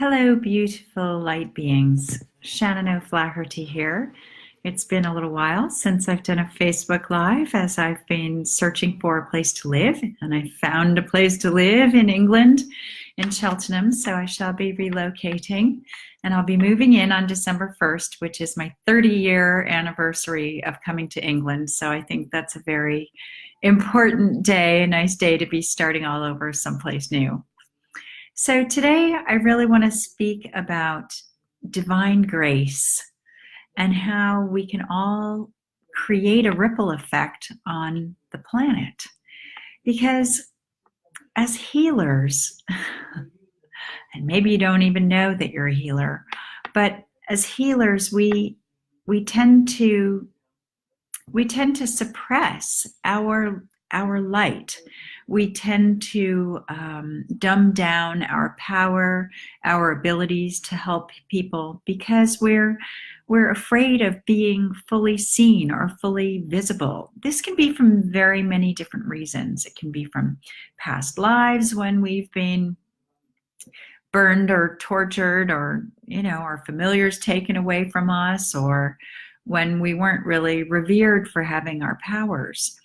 Hello, beautiful light beings. Shannon O'Flaherty here. It's been a little while since I've done a Facebook Live as I've been searching for a place to live, and I found a place to live in England, in Cheltenham, so I shall be relocating, and I'll be moving in on December 1st, which is my 30-year anniversary of coming to England, so I think that's a very important day, a nice day to be starting all over someplace new. So today I really want to speak about divine grace and how we can all create a ripple effect on the planet. Because as healers, and maybe you don't even know that you're a healer, but as healers we tend to suppress our light. We tend to dumb down our power, our abilities to help people because we're afraid of being fully seen or fully visible. This can be from very many different reasons. It can be from past lives when we've been burned or tortured, or our familiars taken away from us, or when we weren't really revered for having our powers.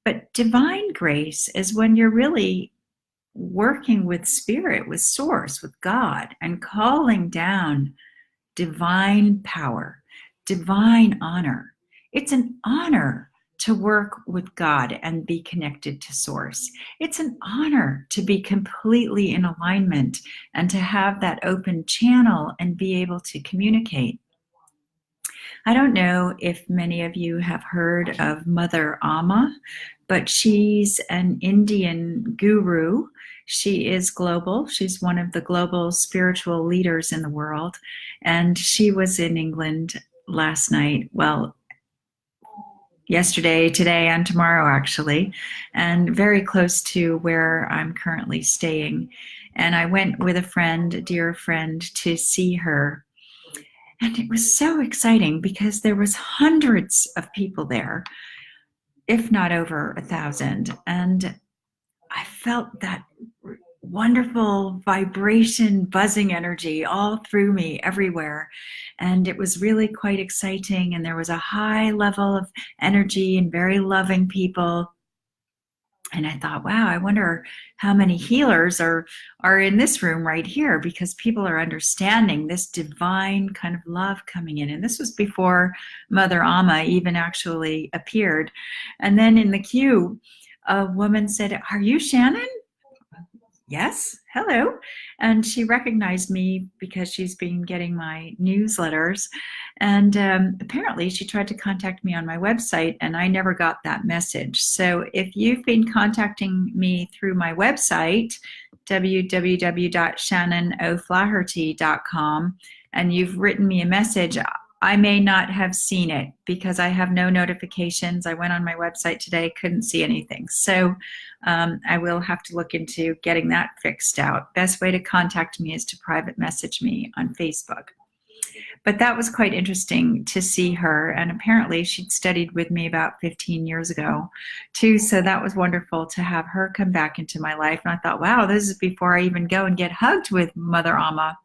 But divine grace is when you're really working with spirit, with source, with God, and calling down divine power, divine honor. It's an honor to work with God and be connected to source. It's an honor to be completely in alignment and to have that open channel and be able to communicate. I don't know if many of you have heard of Mother Amma, but she's an Indian guru. She is global. She's one of the global spiritual leaders in the world. And she was in England last night, well, yesterday, today, and tomorrow, actually, and very close to where I'm currently staying. And I went with a friend, a dear friend, to see her. And it was so exciting because there was hundreds of people there, if not over 1,000. And I felt that wonderful vibration, buzzing energy all through me, everywhere. And it was really quite exciting. And there was a high level of energy and very loving people. And I thought, wow, I wonder how many healers are in this room right here, because people are understanding this divine kind of love coming in. And this was before Mother Amma even actually appeared. And then in the queue, a woman said, "Are you Shannon?" Yes, hello. And she recognized me because she's been getting my newsletters. And apparently she tried to contact me on my website, and I never got that message. So if you've been contacting me through my website, www.shannonoflaherty.com, and you've written me a message, I may not have seen it because I have no notifications. I went on my website today, couldn't see anything. So I will have to look into getting that fixed out. Best way to contact me is to private message me on Facebook. But that was quite interesting to see her. And apparently she'd studied with me about 15 years ago too. So that was wonderful to have her come back into my life. And I thought, wow, this is before I even go and get hugged with Mother Amma.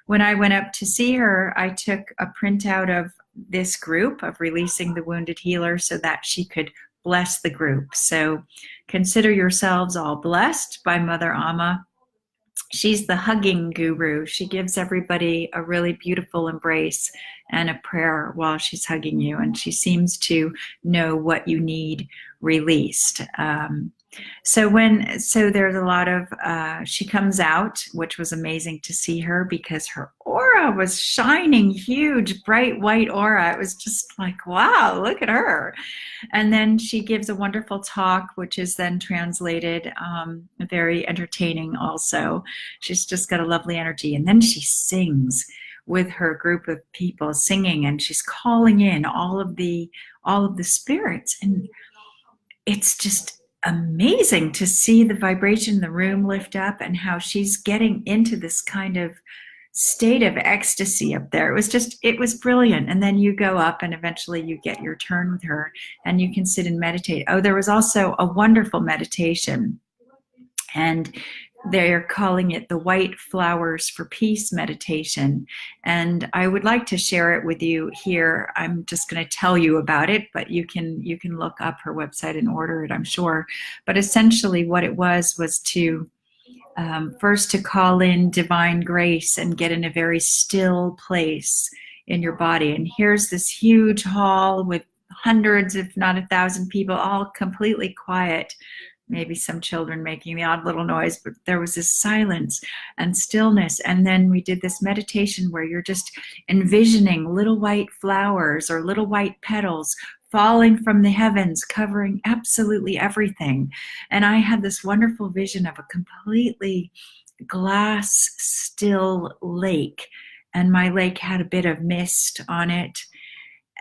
When I went up to see her, I took a printout of this group of Releasing the Wounded Healer so that she could bless the group. So consider yourselves all blessed by Mother Amma. She's the hugging guru. She gives everybody a really beautiful embrace and a prayer while she's hugging you. And she seems to know what you need released. So there's a lot of, she comes out, which was amazing to see her because her aura was shining, huge, bright white aura. It was just like, wow, look at her. And then she gives a wonderful talk, which is then translated, very entertaining also. She's just got a lovely energy. And then she sings with her group of people singing, and she's calling in all of the spirits. And it's just amazing to see the vibration in the room lift up and how she's getting into this kind of state of ecstasy up there. It was brilliant. And then you go up and eventually you get your turn with her and you can sit and meditate. Oh, there was also a wonderful meditation. And they're calling it the White Flowers for Peace meditation. And I would like to share it with you here. I'm just going to tell you about it, but you can look up her website and order it, I'm sure. But essentially what it was to first to call in divine grace and get in a very still place in your body. And here's this huge hall with hundreds, if not 1,000 people, all completely quiet. Maybe some children making the odd little noise, but there was this silence and stillness. And then we did this meditation where you're just envisioning little white flowers or little white petals falling from the heavens, covering absolutely everything. And I had this wonderful vision of a completely glass, still lake. And my lake had a bit of mist on it.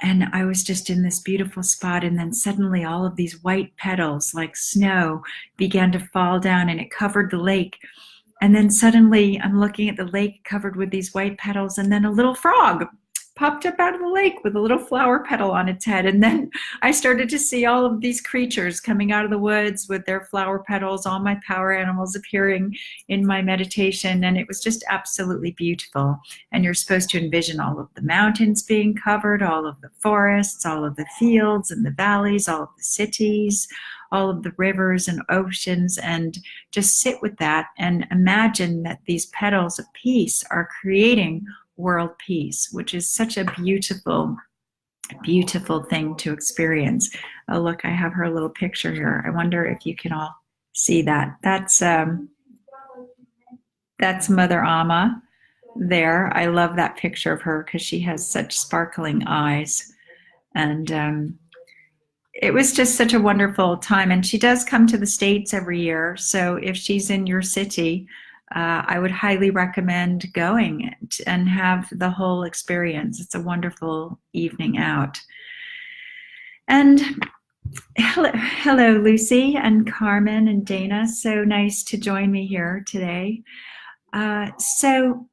And I was just in this beautiful spot, and then suddenly all of these white petals, like snow, began to fall down, and it covered the lake. And then suddenly I'm looking at the lake covered with these white petals, and then a little frog popped up out of the lake with a little flower petal on its head. And then I started to see all of these creatures coming out of the woods with their flower petals, all my power animals appearing in my meditation. And it was just absolutely beautiful. And you're supposed to envision all of the mountains being covered, all of the forests, all of the fields and the valleys, all of the cities, all of the rivers and oceans, and just sit with that and imagine that these petals of peace are creating world peace, which is such a beautiful, beautiful thing to experience. Oh, look, I have her little picture here. I wonder if you can all see that. That's Mother Amma there. I love that picture of her because she has such sparkling eyes. And it was just such a wonderful time. And she does come to the States every year. So if she's in your city, I would highly recommend going and have the whole experience. It's a wonderful evening out. And hello, Lucy and Carmen and Dana. So nice to join me here today. So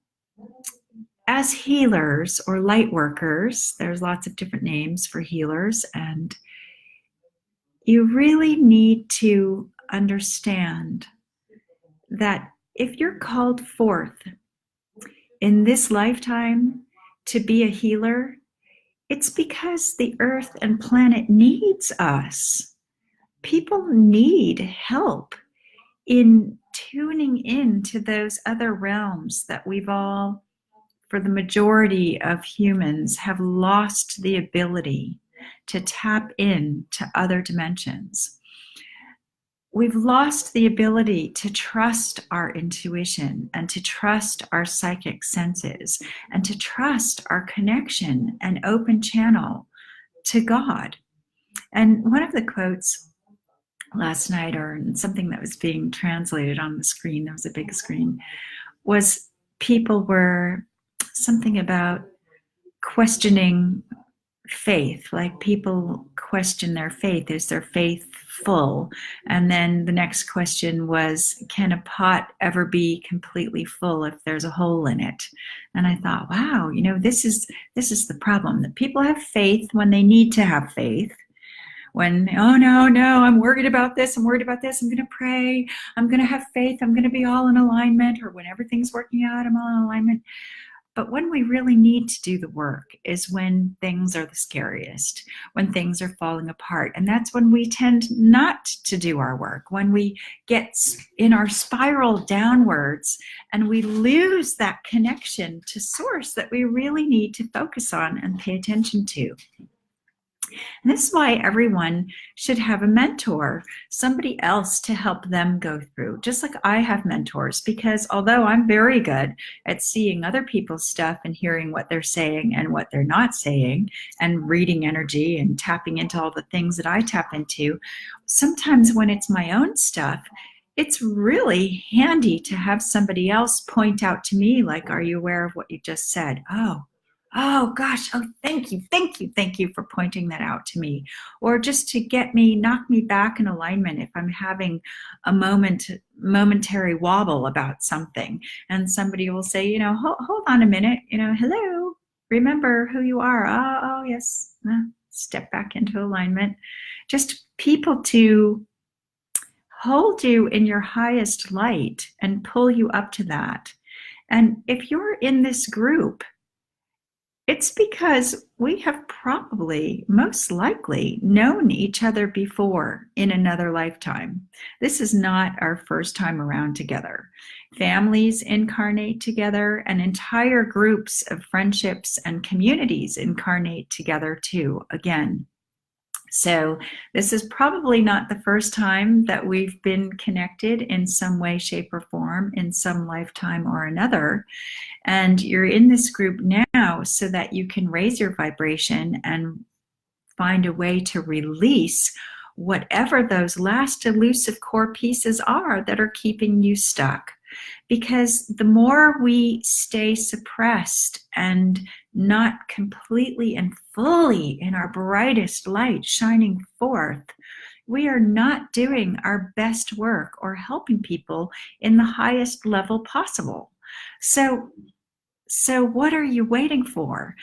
as healers or light workers, there's lots of different names for healers, and you really need to understand that if you're called forth in this lifetime to be a healer, it's because the earth and planet needs us. People need help in tuning in to those other realms that we've all, for the majority of humans, have lost the ability to tap in to other dimensions. We've lost the ability to trust our intuition and to trust our psychic senses and to trust our connection and open channel to God. And one of the quotes last night, or something that was being translated on the screen, there was a big screen, was people were something about questioning faith, like people question their faith. Is their faith full? And then the next question was, can a pot ever be completely full if there's a hole in it? And I thought, wow, you know, this is the problem, that people have faith when they need to have faith. When, oh no, I'm worried about this, I'm going to pray, I'm going to have faith, I'm going to be all in alignment, or when everything's working out, I'm all in alignment. But when we really need to do the work is when things are the scariest, when things are falling apart. And that's when we tend not to do our work, when we get in our spiral downwards and we lose that connection to source that we really need to focus on and pay attention to. And this is why everyone should have a mentor, somebody else to help them go through, just like I have mentors, because although I'm very good at seeing other people's stuff and hearing what they're saying and what they're not saying and reading energy and tapping into all the things that I tap into, sometimes when it's my own stuff, it's really handy to have somebody else point out to me, like, are you aware of what you just said? Oh gosh, oh thank you for pointing that out to me. Or just to knock me back in alignment if I'm having a momentary wobble about something. And somebody will say, hold on a minute, hello, remember who you are. Oh yes, step back into alignment. Just people to hold you in your highest light and pull you up to that. And if you're in this group, it's because we have probably, most likely, known each other before in another lifetime. This is not our first time around together. Families incarnate together, and entire groups of friendships and communities incarnate together too, again. So this is probably not the first time that we've been connected in some way, shape, or form in some lifetime or another. And you're in this group now so that you can raise your vibration and find a way to release whatever those last elusive core pieces are that are keeping you stuck. Because the more we stay suppressed and not completely and fully in our brightest light shining forth, we are not doing our best work or helping people in the highest level possible. So what are you waiting for?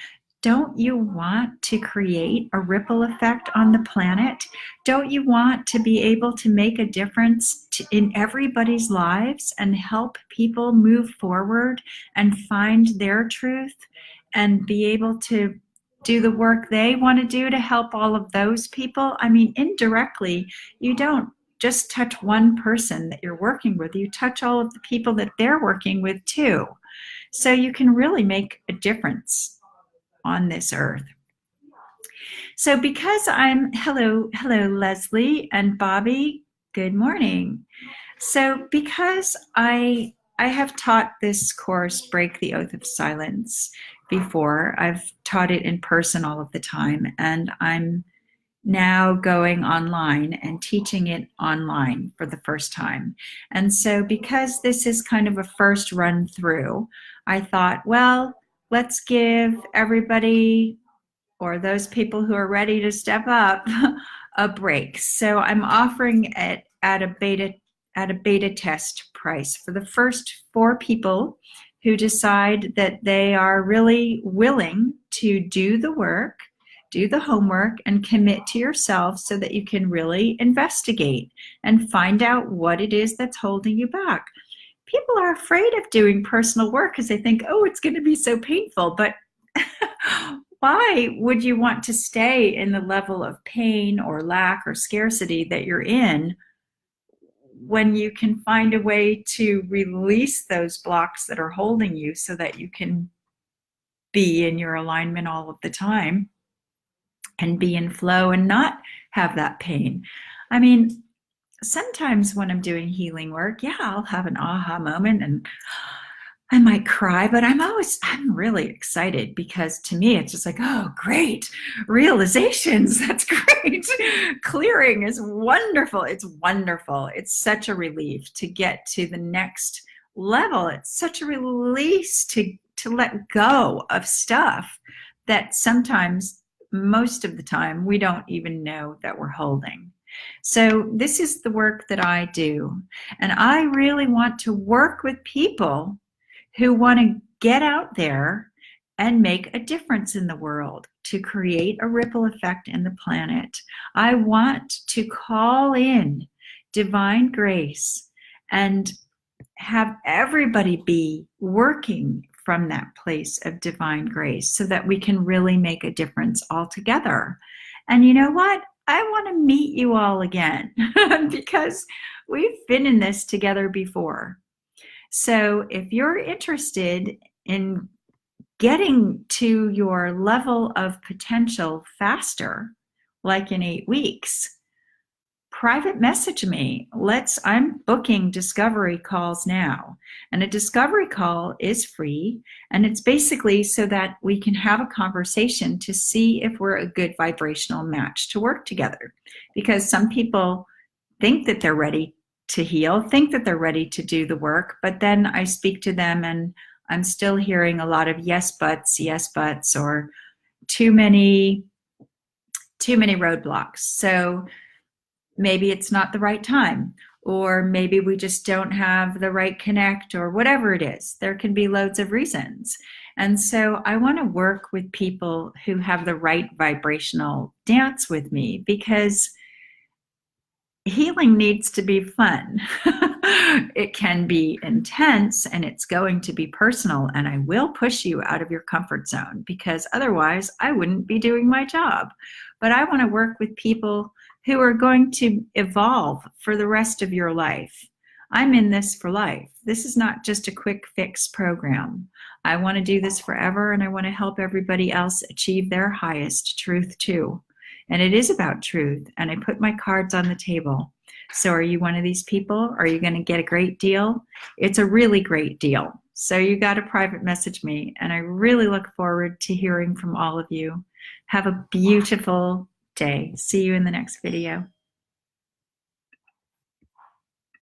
Don't you want to create a ripple effect on the planet? Don't you want to be able to make a difference in everybody's lives and help people move forward and find their truth and be able to do the work they want to do to help all of those people? I mean, indirectly, you don't just touch one person that you're working with, you touch all of the people that they're working with too. So you can really make a difference on this earth. So because hello Leslie and Bobby, good morning. So because I have taught this course, Break the Oath of Silence, before. I've taught it in person all of the time, and I'm now going online and teaching it online for the first time. And so because this is kind of a first run through, I thought, well, let's give everybody, or those people who are ready to step up, a break. So I'm offering it at a beta test price for the first 4 people who decide that they are really willing to do the work, do the homework, and commit to yourself so that you can really investigate and find out what it is that's holding you back. People are afraid of doing personal work because they think, oh, it's going to be so painful. But why would you want to stay in the level of pain or lack or scarcity that you're in when you can find a way to release those blocks that are holding you so that you can be in your alignment all of the time and be in flow and not have that pain? I mean, sometimes when I'm doing healing work, yeah, I'll have an aha moment and I might cry, but I'm really excited because to me, it's just like, oh, great, realizations, that's great. Clearing is wonderful. It's wonderful. It's such a relief to get to the next level. It's such a release to let go of stuff that sometimes, most of the time, we don't even know that we're holding. So this is the work that I do. And I really want to work with people who want to get out there and make a difference in the world, to create a ripple effect in the planet. I want to call in divine grace and have everybody be working from that place of divine grace so that we can really make a difference all together. And you know what? I want to meet you all again because we've been in this together before. So if you're interested in getting to your level of potential faster, like in 8 weeks, private message me. I'm booking discovery calls now. And a discovery call is free. And it's basically so that we can have a conversation to see if we're a good vibrational match to work together. Because some people think that they're ready to heal, think that they're ready to do the work, but then I speak to them and I'm still hearing a lot of yes buts, or too many roadblocks. So maybe it's not the right time, or maybe we just don't have the right connect, or whatever it is. There can be loads of reasons. And so I want to work with people who have the right vibrational dance with me, because healing needs to be fun. It can be intense and it's going to be personal, and I will push you out of your comfort zone because otherwise I wouldn't be doing my job. But I want to work with people who are going to evolve for the rest of your life. I'm in this for life. This is not just a quick fix program. I want to do this forever, and I want to help everybody else achieve their highest truth too. And it is about truth, and I put my cards on the table. So are you one of these people? Are you going to get a great deal? It's a really great deal. So you got to private message me, and I really look forward to hearing from all of you. Have a beautiful day. See you in the next video.